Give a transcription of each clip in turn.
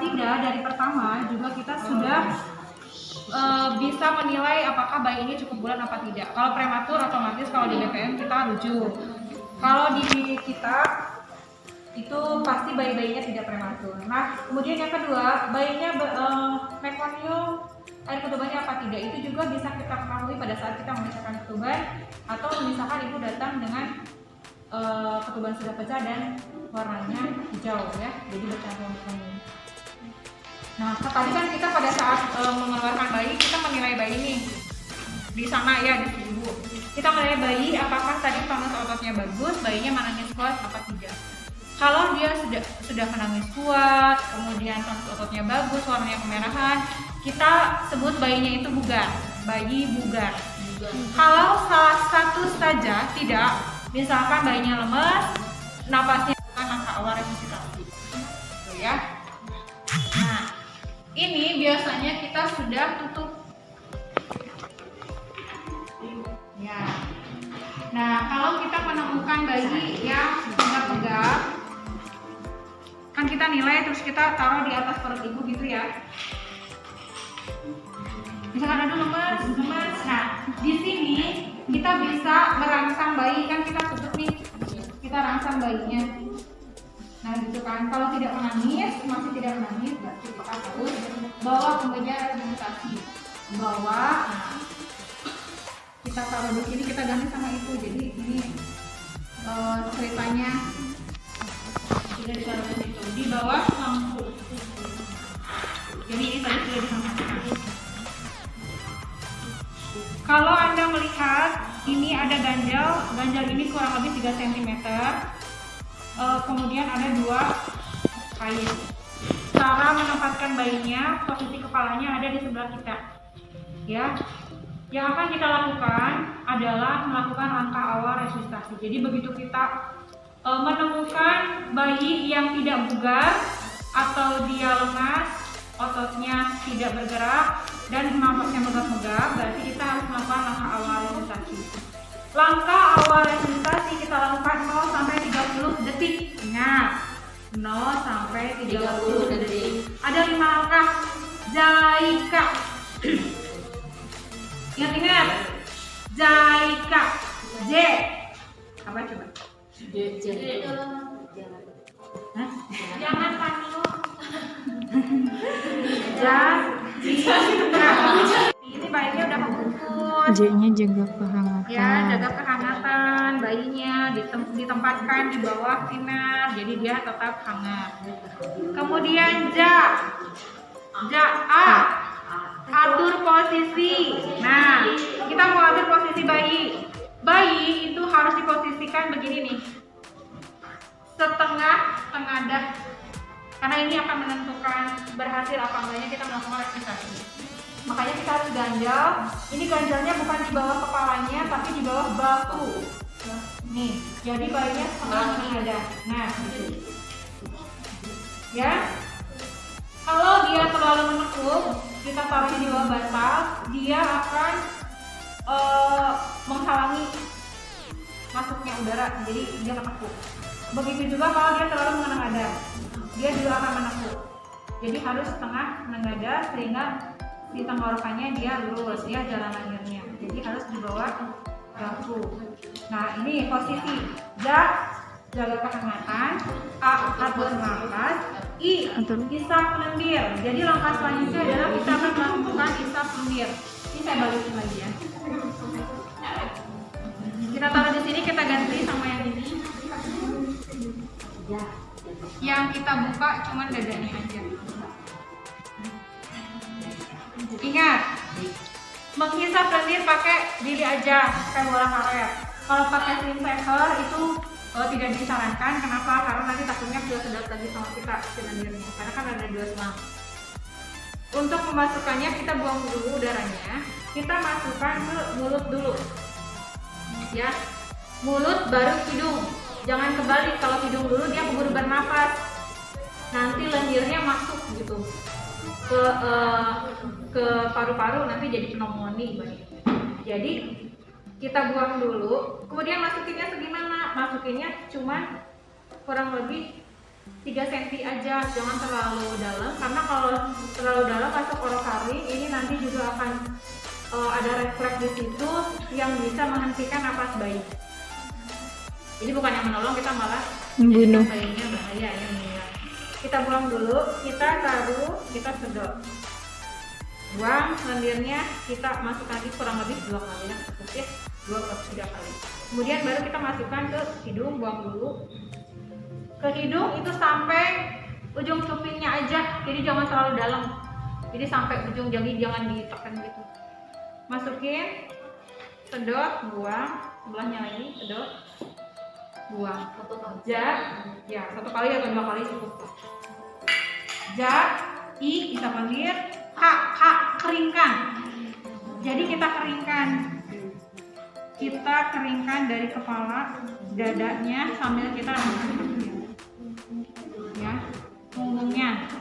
tidak dari pertama juga kita sudah bisa menilai apakah bayi ini cukup bulan apa tidak. Kalau prematur otomatis kalau di BPM kita rujuk. Kalau di kita itu pasti bayi-bayinya tidak prematur. Nah, kemudian yang kedua, bayinya mekonium air ketubannya apa tidak, itu juga bisa kita ketahui pada saat kita memisahkan ketuban atau misalkan ibu datang dengan ketuban sudah pecah dan warnanya hijau ya, jadi bercampur mekonium. Nah, tadi kan kita pada saat mengeluarkan bayi, kita menilai bayi nih di sana ya, di ibu. Kita menilai bayi apakah tadi tonus ototnya bagus, bayinya menangis kuat apa tidak. Kalau dia sudah menangis kuat, kemudian tonus ototnya bagus, warnanya kemerahan, kita sebut bayinya itu bugar, bayi bugar. Kalau salah satu saja tidak, misalkan bayinya lemes, napasnya bukan langkah awal resusitasi, gitu ya. Nah, ini biasanya kita sudah tutup. Ya. Nah, kalau kita menemukan bayi yang tegak-tegak, kan kita nilai terus kita taruh di atas perut ibu gitu ya. Misalkan ada lemes. Nah, di sini kita bisa merangsang bayi, kan kita tutup nih, kita rangsang bayinya. Nah, gitu kan. Kalau tidak menangis, masih tidak menangis, berarti kita harus bawa ke meja resusitasi. Bawa, nah, kita taruh di sini, kita ganti sama itu. Jadi ini ceritanya sudah ditaruh di situ, di bawah lampu. Jadi ini tadi sudah disampaikan. Kalau Anda melihat ini ada ganjal ini kurang lebih 3 cm. Kemudian ada 2 kain. Cara menempatkan bayinya, posisi kepalanya ada di sebelah kita. Ya. Yang akan kita lakukan adalah melakukan langkah awal resusitasi. Jadi begitu kita menemukan bayi yang tidak bugar atau dia lemas, ototnya tidak bergerak dan nampaknya megap-megap, berarti kita harus melakukan langkah awal resusitasi. Langkah awal resusitasi kita lakukan 0 sampai 30 detik. Nah, 0 sampai 30 detik. Ada 5 langkah. Jaika. Ingat-ingat. Jaika. J. Apa coba? J. Hah? Jangan panik. Jaika. Ini bayinya udah membungkus. J-nya jaga kehangatan. Ya, jaga kehangatan bayinya, ditempatkan di bawah sinar, jadi dia tetap hangat. Kemudian A, atur posisi. Nah, kita mau atur posisi bayi. Bayi itu harus diposisikan begini nih, setengah tengadah, karena ini akan menentukan berhasil apa enggaknya kita melakukan resusitasi. Makanya kita harus ganjal. Ini ganjalnya bukan di bawah kepalanya, tapi di bawah bahu. Nih, jadi bayinya setengah tengadah. Nah, gitu. Ya. Kalau dia terlalu menekuk, kita taruh di bawah bantal, dia akan menghalangi masuknya udara, jadi dia menekuk. Begitu juga kalau dia terlalu menengadah, dia juga akan menekuk. Jadi harus setengah menengadah sehingga di tenggorokannya dia lurus ya jalan lahirnya. Jadi harus di bawah bahu. Nah, ini posisi. Jaga kehangatan. A, atur nafas. I, isap lendir. Jadi langkah selanjutnya adalah kita akan melakukan isap lendir. Ini saya balikin lagi ya. Kita taruh di sini, kita ganti sama yang ini. Yang kita buka cuman dadanya aja. Ingat, menghisap lendir pakai lili aja, kayak bola karet. Kalau pakai sling paper itu tidak disarankan. Kenapa? Karena nanti takutnya sudah sedap lagi sama kita si lendirnya. Karena kan ada 2 selang. Untuk memasukkannya kita buang dulu udaranya. Kita masukkan ke mulut dulu. Ya, mulut baru hidung. Jangan kebalik, kalau hidung dulu dia keburu bernapas. Nanti lendirnya masuk gitu ke paru-paru, nanti jadi pneumonia. Jadi kita buang dulu, kemudian masukinnya segimana? Masukinnya cuma kurang lebih 3 cm aja, jangan terlalu dalam, karena kalau terlalu dalam masuk orofaring ini nanti juga akan ada refleks di situ yang bisa menghentikan napas bayi. Jadi bukan yang menolong, kita malah membunuh bayinya, bahaya ya meninggal. Kita buang dulu, kita taruh, kita sedot, buang lendirnya, kita masukkan lagi kurang lebih 2 kali ya, cukup ya, 2 atau 3 kali. Kemudian baru kita masukkan ke hidung, buang dulu. Ke hidung itu sampai ujung cupingnya aja, jadi jangan terlalu dalam. Jadi sampai ujung, jadi jangan ditekan gitu. Masukin, sedot, buang, sebelahnya lagi, sedot, buang. Ja, 1 kali atau 2 kali cukup. Ja, I bisa panggil, K, keringkan. Jadi kita keringkan dari kepala, dadanya sambil kita ya, punggungnya.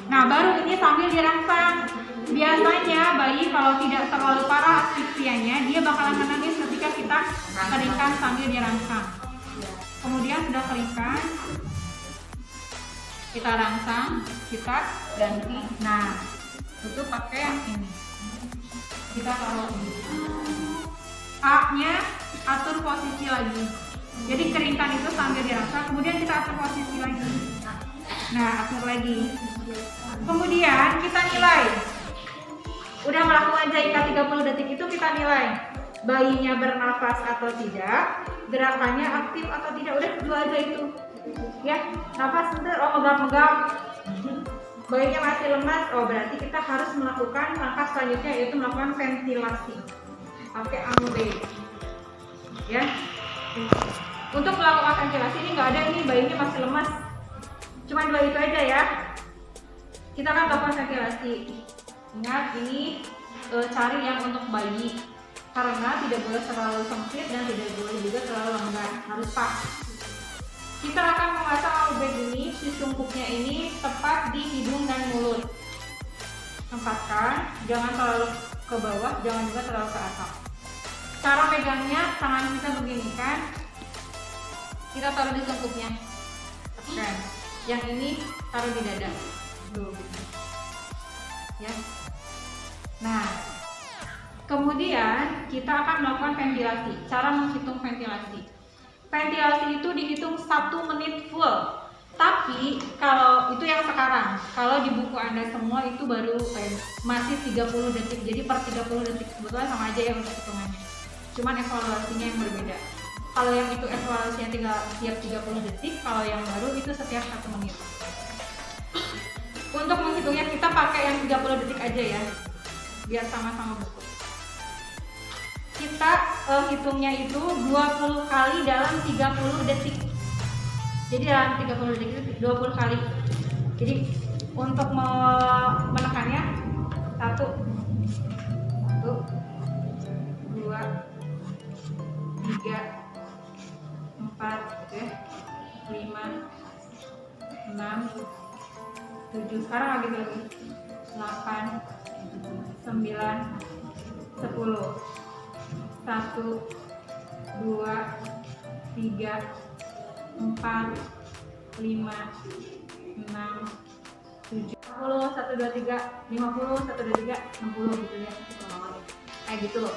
Nah, baru ini sambil dirangsang. Biasanya bayi kalau tidak terlalu parah asfiksianya, dia bakalan menangis ketika kita keringkan sambil dirangsang. Kemudian sudah keringkan, kita rangsang, kita ganti. Nah, itu pakai yang ini. Kita taruh ini. A-nya atur posisi lagi. Jadi keringkan itu sambil dirangsang, kemudian kita atur posisi lagi. Nah, atur lagi. Kemudian kita nilai. Udah melakukan jahit 30 detik itu kita nilai bayinya bernafas atau tidak, gerakannya aktif atau tidak. Udah 2 aja itu. Ya, nafas sebentar, oh megap-megap. Bayinya masih lemas, oh berarti kita harus melakukan langkah selanjutnya, yaitu melakukan ventilasi pakai amube. Ya. Untuk melakukan ventilasi ini nggak ada, ini bayinya masih lemas. Cuma 2 itu aja ya. Kita akan lakukan ventilasi. Ingat, ini cari yang untuk bayi, karena tidak boleh terlalu sempit dan tidak boleh juga terlalu longgar, harus pas. Kita akan memasang amube ini, si sungkupnya ini tepat di hidung dan mulut. Tempatkan, jangan terlalu ke bawah, jangan juga terlalu ke atas. Cara megangnya, tangan kita begini kan, kita taruh di sungkupnya, tekan. Yang ini taruh di dada, tuh, ya. Nah, kemudian kita akan melakukan ventilasi. Cara menghitung ventilasi. Ventilasi itu dihitung 1 menit full. Tapi kalau itu yang sekarang, kalau di buku Anda semua itu baru masih 30 detik. Jadi per 30 detik sebetulnya sama aja ya untuk hitungannya. Cuman evaluasinya yang berbeda. Kalau yang itu evaluasinya tiap 30 detik, kalau yang baru itu setiap 1 menit. Untuk menghitungnya kita pakai yang 30 detik aja ya, biar sama-sama buku. Kita hitungnya itu 20 kali dalam 30 detik. Jadi dalam 30 detik itu 20 kali. Jadi untuk menekannya 1, 2, 3, 4, 5, 6, 7, sekarang lagi 8, 9, 10, 1, 2, 3, 4, 5, 6, 7, 10, 1, 2, 3, 50, 1, 2, 3, 60 gitu ya, kayak gitu loh.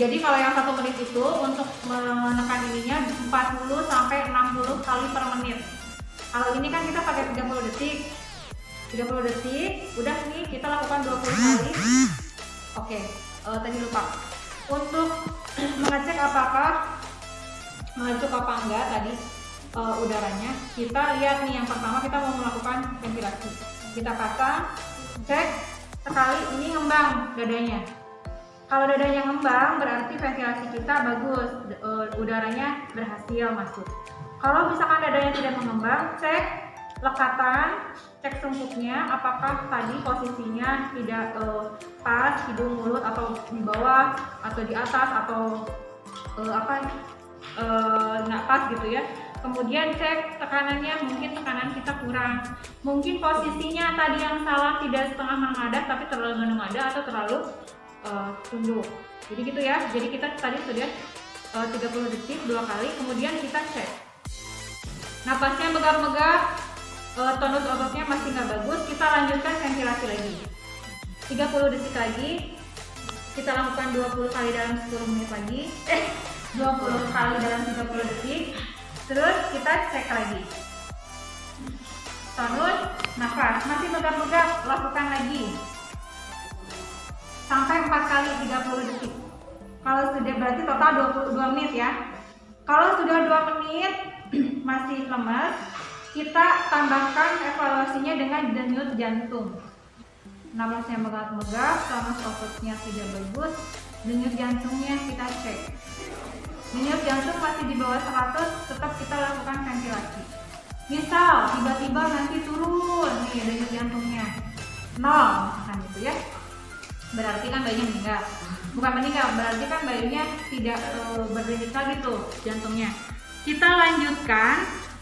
Jadi kalau yang 1 menit itu untuk menekan ininya 40 sampai 60 kali per menit. Kalau ini kan kita pakai 30 detik. 30 detik, udah nih kita lakukan 20 kali. Oke, tadi lupa. Untuk mengecek apakah mengacu apa enggak tadi udaranya, kita lihat nih yang pertama kita mau melakukan ventilasi. Kita pasang, cek sekali ini ngembang dadanya. Kalau dadanya ngembang berarti ventilasi kita bagus, udaranya berhasil masuk. Kalau misalkan dadanya tidak mengembang, cek lekatan, cek sungkupnya apakah tadi posisinya tidak pas, hidung mulut atau di bawah atau di atas atau nggak pas gitu ya. Kemudian cek tekanannya, mungkin tekanan kita kurang, mungkin posisinya tadi yang salah tidak setengah menengadah tapi terlalu menengadah atau terlalu tunduk. Jadi gitu ya. Jadi kita tadi sudah 30 detik 2 kali, kemudian kita cek Napasnya megap-megap, tonus ototnya masih nggak bagus, kita lanjutkan ventilasi lagi. 30 detik lagi, kita lakukan 20 kali dalam 10 menit lagi. 20 kali dalam 30 detik. Terus kita cek lagi. Tonus, nafas, masih megap-megap, lakukan lagi. Sampai 4 kali 30 detik. Kalau sudah berarti total 22 menit ya. Kalau sudah 2 menit masih lemas, kita tambahkan evaluasinya dengan denyut jantung. Napasnya megap-megap, tonus ototnya tidak bagus, denyut jantungnya kita cek. Denyut jantung masih di bawah 100, tetap kita lakukan ventilasi. Misal tiba-tiba nanti turun nih denyut jantungnya 0, misalkan gitu ya, berarti kan bayinya meninggal. Bukan meninggal, berarti kan bayinya tidak berdenyut lagi tuh jantungnya. Kita lanjutkan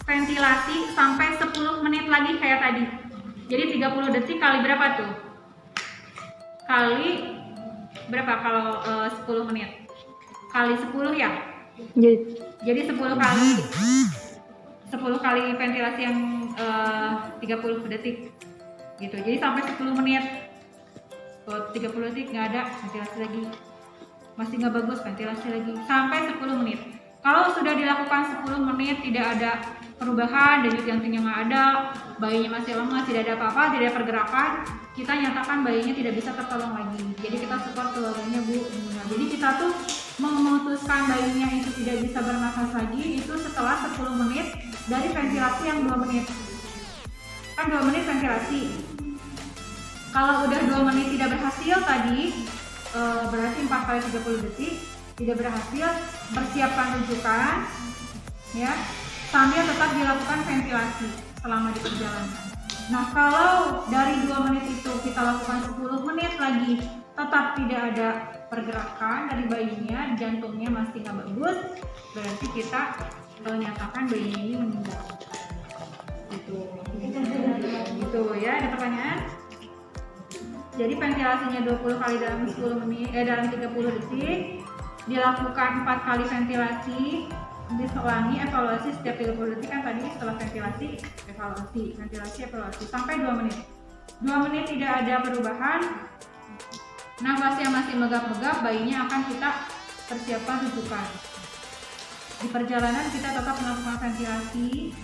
ventilasi sampai 10 menit lagi kayak tadi. Jadi 30 detik kali berapa tuh? Kali berapa kalau 10 menit? Kali 10 ya? Jadi 10 kali 10 kali ventilasi yang 30 detik gitu. Jadi sampai 10 menit. Kalau 30 detik nggak ada, ventilasi lagi. Masih nggak bagus, ventilasi lagi. Sampai 10 menit. Kalau sudah dilakukan 10 menit tidak ada perubahan, denyut jantungnya nggak ada, bayinya masih lemas, tidak ada apa-apa, tidak ada pergerakan, kita nyatakan bayinya tidak bisa tertolong lagi. Jadi kita support keluarganya Bu. Nah, jadi kita tuh memutuskan bayinya itu tidak bisa bernafas lagi itu setelah 10 menit dari ventilasi yang 2 menit. Kan 2 menit ventilasi. Kalau udah 2 menit tidak berhasil tadi, berarti 4 kali 30 detik tidak berhasil, persiapkan rujukan ya, sambil tetap dilakukan ventilasi selama di perjalanan. Nah, kalau dari 2 menit itu kita lakukan 10 menit lagi tetap tidak ada pergerakan dari bayinya, jantungnya masih nggak bagus, berarti kita nyatakan bayinya ini meninggal. Gitu ya, ada pertanyaan? Jadi ventilasinya 20 kali dalam 10 menit, dalam 30 detik, dilakukan 4 kali ventilasi, diselangi evaluasi setiap 30 detik kan tadi setelah ventilasi, evaluasi sampai 2 menit. 2 menit tidak ada perubahan, nafasnya masih megap-megap, bayinya akan kita persiapkan rujukan. Di perjalanan kita tetap melakukan ventilasi.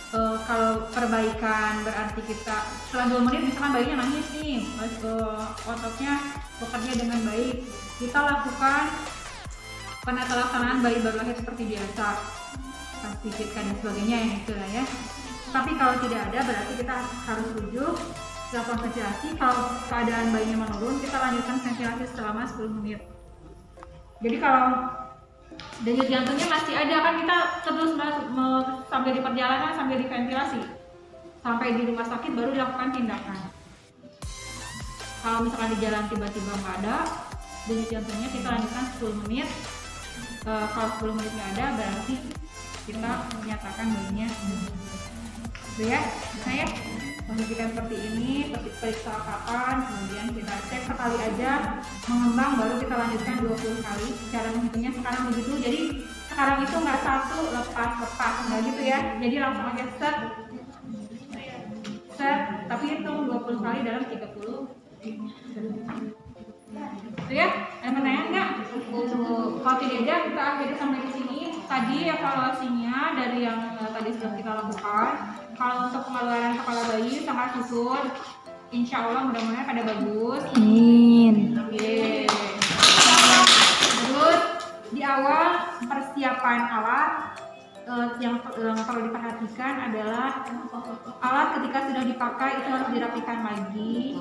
Kalau perbaikan berarti kita setelah 2 menit misalkan bayinya nangis nih, ototnya bekerja dengan baik, kita lakukan penata laksanaan bayi baru lahir seperti biasa, kasih fitka dan sebagainya yang itu lah ya. Tapi kalau tidak ada berarti kita harus rujuk lakukan ventilasi. Kalau keadaan bayinya menurun, kita lanjutkan ventilasi selama 10 menit. Jadi kalau denyut jantungnya masih ada kan kita terus sambil di perjalanan sambil diventilasi sampai di rumah sakit baru dilakukan tindakan. Kalau misalkan di jalan tiba-tiba nggak ada denyut jantungnya, kita lanjutkan 10 menit. Kalau 10 menit nggak ada berarti kita menyatakan bayinya itu ya. Saya menghentikan seperti ini, periksa kapan, kemudian kita cek sekali aja mengembang, baru kita lanjutkan 20 kali. Cara menghitungnya sekarang begitu, jadi sekarang itu nggak satu lepas nggak gitu ya, jadi langsung aja set, tapi itu 20 kali dalam 30 itu ya. Ada pertanyaan nggak? Kalau tidak ada, kita akhiri sampai di sini. Tadi evaluasinya dari yang tadi sudah kita lakukan. Kalau untuk pengeluaran kepala bayi sangat syukur, insya Allah mudah-mudahan pada bagus. Amin. Oke. Terus di awal persiapan alat yang perlu diperhatikan adalah alat ketika sudah dipakai itu harus dirapikan lagi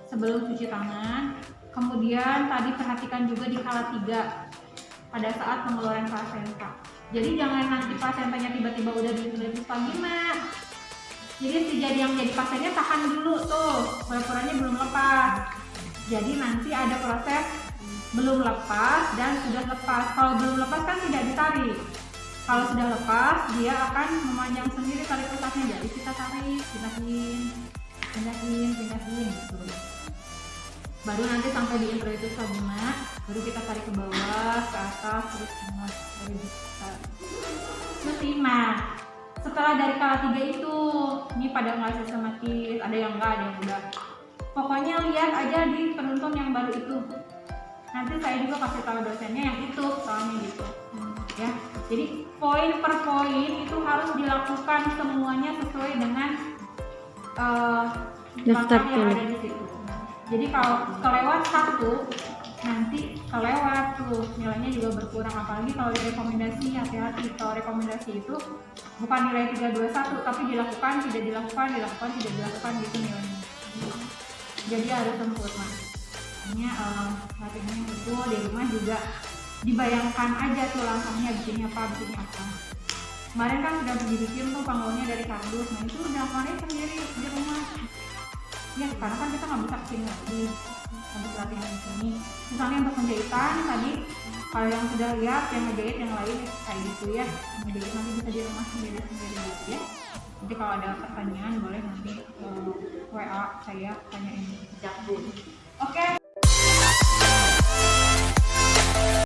sebelum cuci tangan. Kemudian tadi perhatikan juga di kala 3 pada saat pengeluaran plasenta. Jadi jangan nanti plasentanya tiba-tiba udah ditulis lagi mak. Jadi yang jadi pasiennya tahan dulu tuh, pura-puranya belum lepas. Jadi nanti ada proses belum lepas dan sudah lepas. Kalau belum lepas kan tidak ditarik. Kalau sudah lepas dia akan memanjang sendiri tali pusatnya. Jadi kita tarik, pindahin gitu. Baru nanti sampai di introitus sabuna, baru kita tarik ke bawah, ke atas, terus tengah, baru bisa. Terus setelah dari kala 3 itu, ini pada nggak sistematis, ada yang enggak, ada yang udah. Pokoknya lihat aja di penuntun yang baru itu. Nanti saya juga kasih tahu dosennya yang itu, soalnya gitu. Ya, jadi poin per poin itu harus dilakukan semuanya sesuai dengan daftar yang ada di situ. Jadi kalau kelewat satu, nanti kelewat tuh nilainya juga berkurang. Apalagi kalau di rekomendasi, hati-hati. Kalau rekomendasi itu bukan nilai 321, tapi dilakukan, tidak dilakukan, dilakukan, tidak dilakukan gitu nilainya. Jadi harus sempurna. Hanya latihannya itu di rumah juga dibayangkan aja tuh langkahnya, bikinnya apa. Kemarin kan sudah dibikin tuh panggungnya dari kardus, nah itu udah kemarin sendiri di rumah. Ya karena kan kita nggak bisa kesini lagi untuk latihan di sini. Misalnya untuk penjahitan tadi, kalau yang sudah lihat yang ngejahit yang lain kayak gitu ya, ngejahit nanti bisa di rumah sendiri gitu ya. Jadi kalau ada pertanyaan boleh nanti WA saya tanyain. Oke.